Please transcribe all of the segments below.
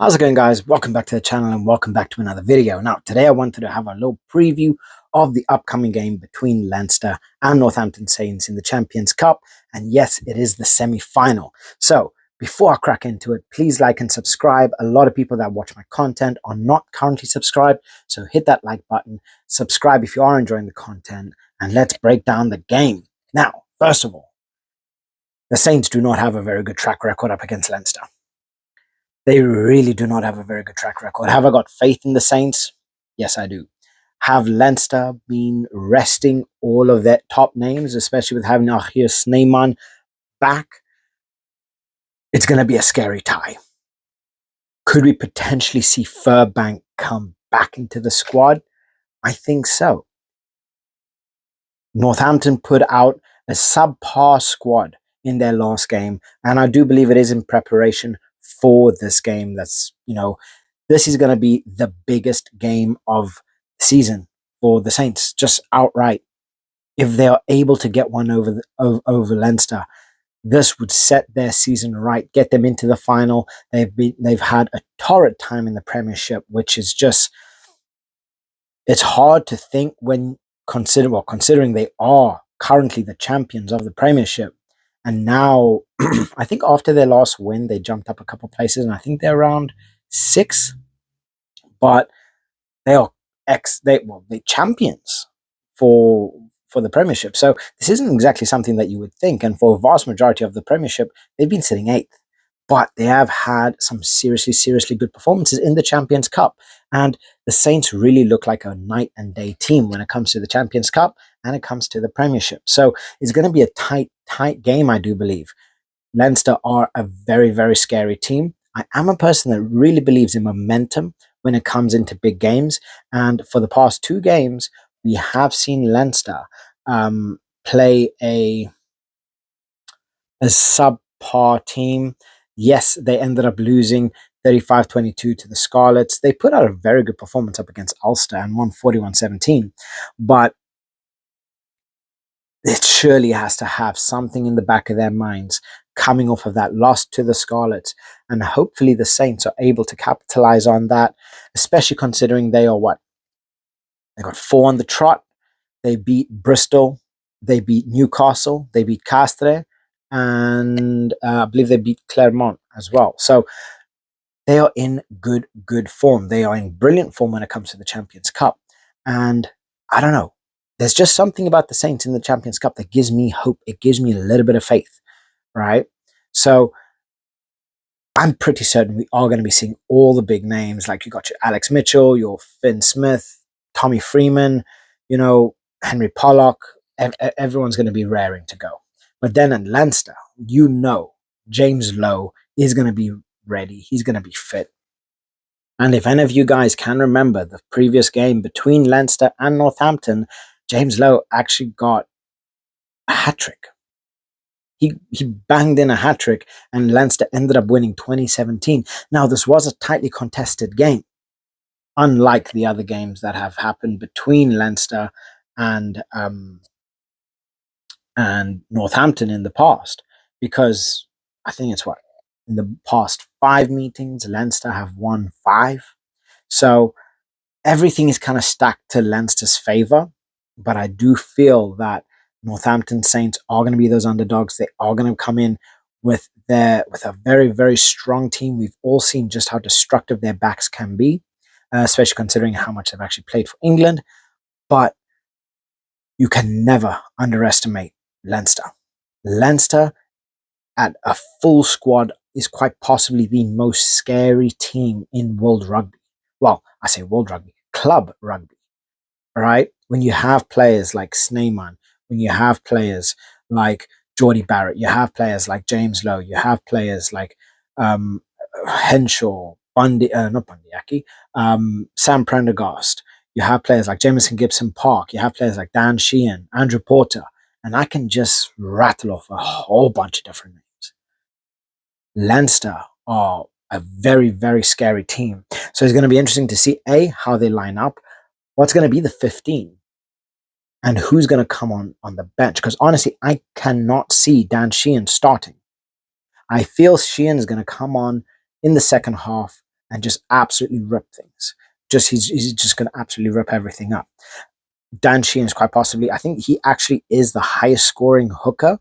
How's it going, guys? Welcome back to the channel and welcome back to another video. Now, today I wanted to have a little preview of the upcoming game between Leinster and Northampton Saints in the Champions Cup. And yes, it is the semi-final. So before I crack into it, please like and subscribe. A lot of people that watch my content are not currently subscribed. So hit that like button, subscribe if you are enjoying the content, and let's break down the game. Now, first of all, the Saints do not have a very good track record up against Leinster. They really do not have a very good track record. Have I got faith in the Saints? Yes, I do. Have Leinster been resting all of their top names, especially with having Achir Snyman back? It's going to be a scary tie. Could we potentially see Furbank come back into the squad? I think so. Northampton put out a subpar squad in their last game, and I do believe it is in preparation for this game. This is going to be the biggest game of the season for the Saints, just outright. If they are able to get one over Leinster, this would set their season right, get them into the final. They've had a torrid time in the Premiership, which is just, it's hard to think when considering they are currently the champions of the Premiership. And now, I think after their last win, they jumped up a couple places, and I think they're around 6th. But they are they champions for the Premiership. So this isn't exactly something that you would think. And for a vast majority of the Premiership, they've been sitting 8th. But they have had some seriously good performances in the Champions Cup. And the Saints really look like a night and day team when it comes to the Champions Cup and it comes to the Premiership. So it's going to be a tight game, I do believe. Leinster are a very scary team. I am a person that really believes in momentum when it comes into big games. And for the past 2 games, we have seen Leinster play a subpar team. Yes, they ended up losing 35-22 to the Scarlets. They put out a very good performance up against Ulster and won 41-17. But it surely has to have something in the back of their minds coming off of that loss to the Scarlets. And hopefully the Saints are able to capitalize on that, especially considering they are what? They got 4 on the trot. They beat Bristol. They beat Newcastle. They beat Castres. And I believe they beat Clermont as well. So they are in good form. They are in brilliant form when it comes to the Champions Cup. And I don't know. There's just something about the Saints in the Champions Cup that gives me hope. It gives me a little bit of faith, right? So I'm pretty certain we are going to be seeing all the big names. Like you got your Alex Mitchell, your Finn Smith, Tommy Freeman, Henry Pollock. Everyone's going to be raring to go. But then at Leinster, James Lowe is going to be ready. He's going to be fit. And if any of you guys can remember the previous game between Leinster and Northampton, James Lowe actually got a hat-trick. He banged in a hat-trick and Leinster ended up winning 2017. Now, this was a tightly contested game, unlike the other games that have happened between Leinster and Northampton in the past, because I think it's in the past 5 meetings, Leinster have won 5. So everything is kind of stacked to Leinster's favor, but I do feel that Northampton Saints are going to be those underdogs. They are going to come in with a very strong team. We've all seen just how destructive their backs can be, especially considering how much they've actually played for England. But you can never underestimate Leinster. Leinster at a full squad is quite possibly the most scary team in world rugby. Well, I say world rugby, club rugby. All right? When you have players like Snyman, when you have players like Geordie Barrett, you have players like James Lowe, you have players like Henshaw, Sam Prendergast, you have players like Jamison Gibson Park, you have players like Dan Sheehan, Andrew Porter, and I can just rattle off a whole bunch of different names. Leinster are a very scary team. So it's going to be interesting to see, how they line up, what's going to be the 15, and who's going to come on the bench. Because honestly, I cannot see Dan Sheehan starting. I feel Sheehan is going to come on in the second half and just absolutely rip things. He's just going to absolutely rip everything up. Dan Sheehan is quite possibly, I think he actually is the highest scoring hooker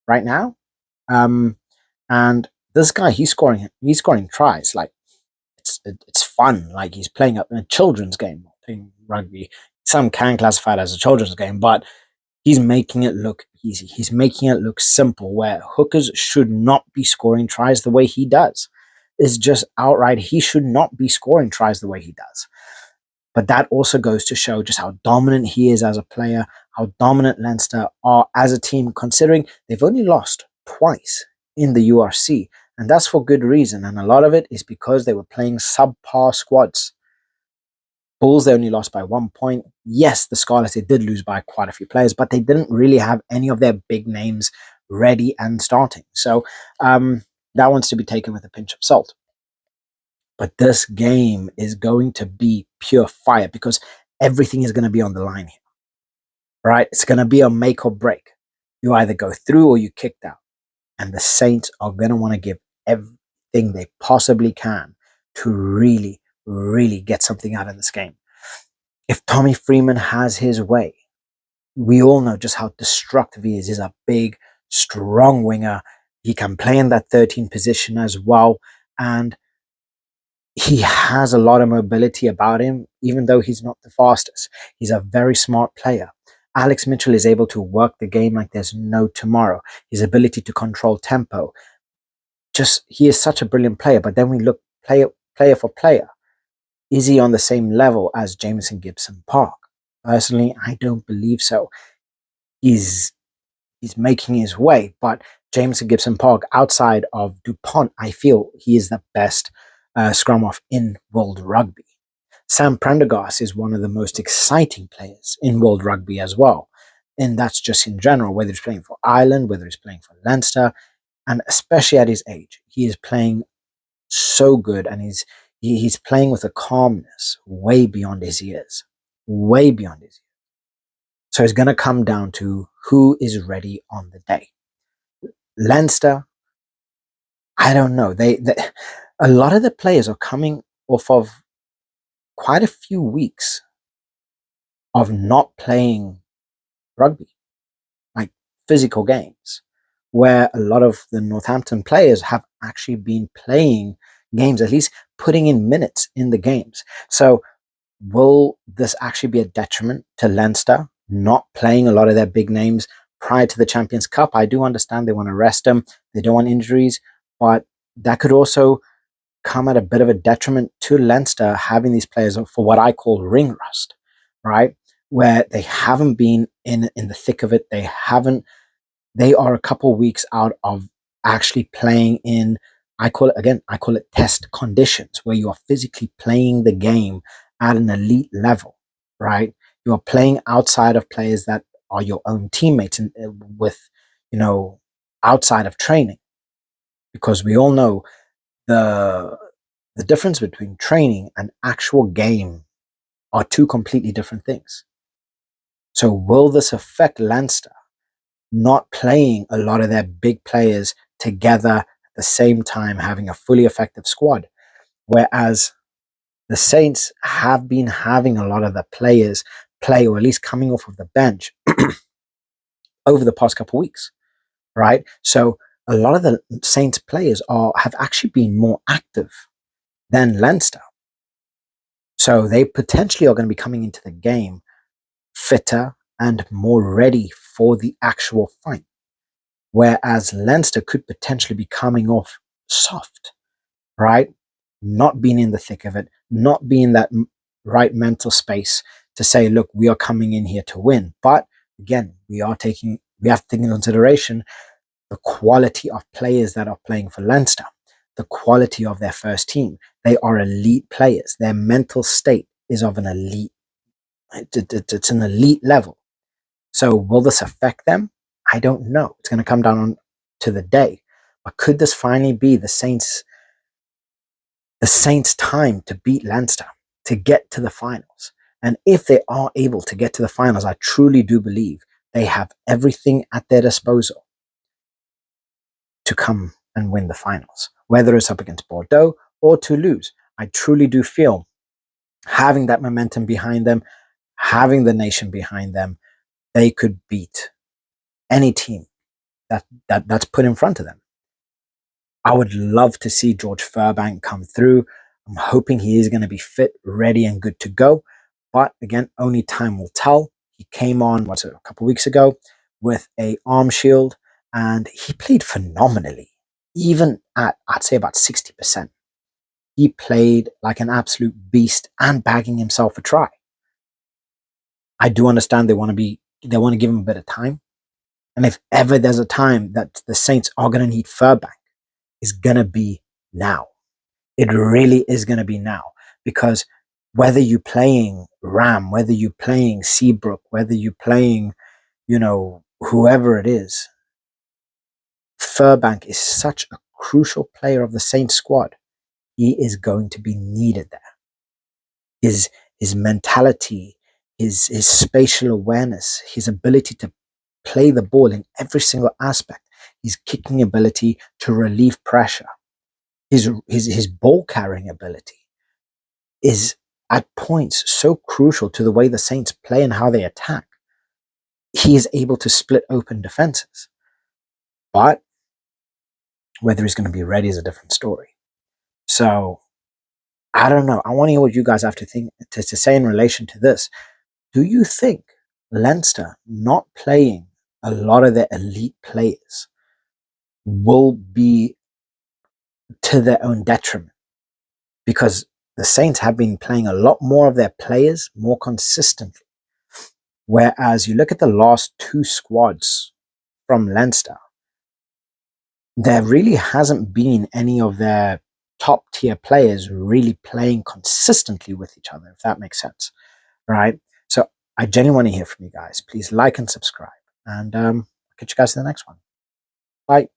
right now. Um, and this guy, he's scoring tries. Like it's fun. Like he's playing up in a children's game, playing rugby. Some can classify it as a children's game, but he's making it look easy. He's making it look simple, where hookers should not be scoring tries the way he does. It's just outright, he should not be scoring tries the way he does. But that also goes to show just how dominant he is as a player, how dominant Leinster are as a team, considering they've only lost twice in the URC. And that's for good reason. And a lot of it is because they were playing subpar squads. Bulls, they only lost by 1 point. Yes, the Scarlets, they did lose by quite a few players, but they didn't really have any of their big names ready and starting. So that one's to be taken with a pinch of salt. But this game is going to be pure fire because everything is going to be on the line here, right? It's going to be a make or break. You either go through or you kicked out. And the Saints are going to want to give everything they possibly can to really, really get something out of this game. If Tommy Freeman has his way, we all know just how destructive he is. He's a big, strong winger. He can play in that 13 position as well. And he has a lot of mobility about him, even though he's not the fastest. He's a very smart player. Alex Mitchell is able to work the game like there's no tomorrow. His ability to control tempo. He is such a brilliant player. But then we look player for player. Is he on the same level as Jamison Gibson Park? Personally, I don't believe so. He's making his way, but Jamison Gibson Park, outside of DuPont, I feel he is the best scrum off in world rugby. Sam Prendergast is one of the most exciting players in world rugby as well. And that's just in general, whether he's playing for Ireland, whether he's playing for Leinster, and especially at his age, he is playing so good, and he's playing with a calmness way beyond his years, way beyond his years. So it's going to come down to who is ready on the day. Leinster, I don't know. A lot of the players are coming off of quite a few weeks of not playing rugby, like physical games, where a lot of the Northampton players have actually been playing games, at least putting in minutes in the games. So will this actually be a detriment to Leinster not playing a lot of their big names prior to the Champions Cup? I do understand they want to rest them. They don't want injuries, but that could also come at a bit of a detriment to Leinster having these players for what I call ring rust, right? Where they haven't been in the thick of it. They are a couple weeks out of actually playing in, I call it test conditions, where you are physically playing the game at an elite level, right? You are playing outside of players that are your own teammates and with, outside of training, because we all know the difference between training and actual game are two completely different things. So will this affect Leinster not playing a lot of their big players together at the same time, having a fully effective squad? Whereas the Saints have been having a lot of the players play, or at least coming off of the bench over the past couple of weeks, right? So a lot of the Saints players have actually been more active than Leinster. So they potentially are going to be coming into the game fitter and more ready for the actual fight. Whereas Leinster could potentially be coming off soft, right? Not being in the thick of it, not being that right mental space to say, look, we are coming in here to win. But again, we have to take into consideration the quality of players that are playing for Leinster, the quality of their first team. They are elite players. Their mental state is of an elite, it's an elite level. So will this affect them? I don't know. It's going to come down to the day. But could this finally be the Saints' time to beat Leinster, to get to the finals? And if they are able to get to the finals, I truly do believe they have everything at their disposal to come and win the finals, whether it's up against Bordeaux or Toulouse. I truly do feel having that momentum behind them, having the nation behind them, they could beat any team that's put in front of them. I would love to see George Furbank come through. I'm hoping he is going to be fit, ready, and good to go. But again, only time will tell. He came on, a couple of weeks ago with a arm shield, and he played phenomenally. Even at, I'd say, about 60%. He played like an absolute beast and bagging himself a try. I do understand they want to give him a bit of time. And if ever there's a time that the Saints are going to need Furbank, it's going to be now. It really is going to be now, because whether you're playing Ram, whether you're playing Seabrook, whether you're playing, whoever it is, Furbank is such a crucial player of the Saints squad. He is going to be needed there. His mentality, his spatial awareness, his ability to play the ball in every single aspect, his kicking ability to relieve pressure, his ball carrying ability is at points so crucial to the way the Saints play and how they attack. He is able to split open defenses. But whether he's going to be ready is a different story. So I don't know. I want to hear what you guys have to think to say in relation to this. Do you think Leinster not playing a lot of their elite players will be to their own detriment? Because the Saints have been playing a lot more of their players more consistently. Whereas you look at the last two squads from Leinster, there really hasn't been any of their top tier players really playing consistently with each other, if that makes sense, right? So I genuinely want to hear from you guys. Please like and subscribe, and I'll catch you guys in the next one. Bye.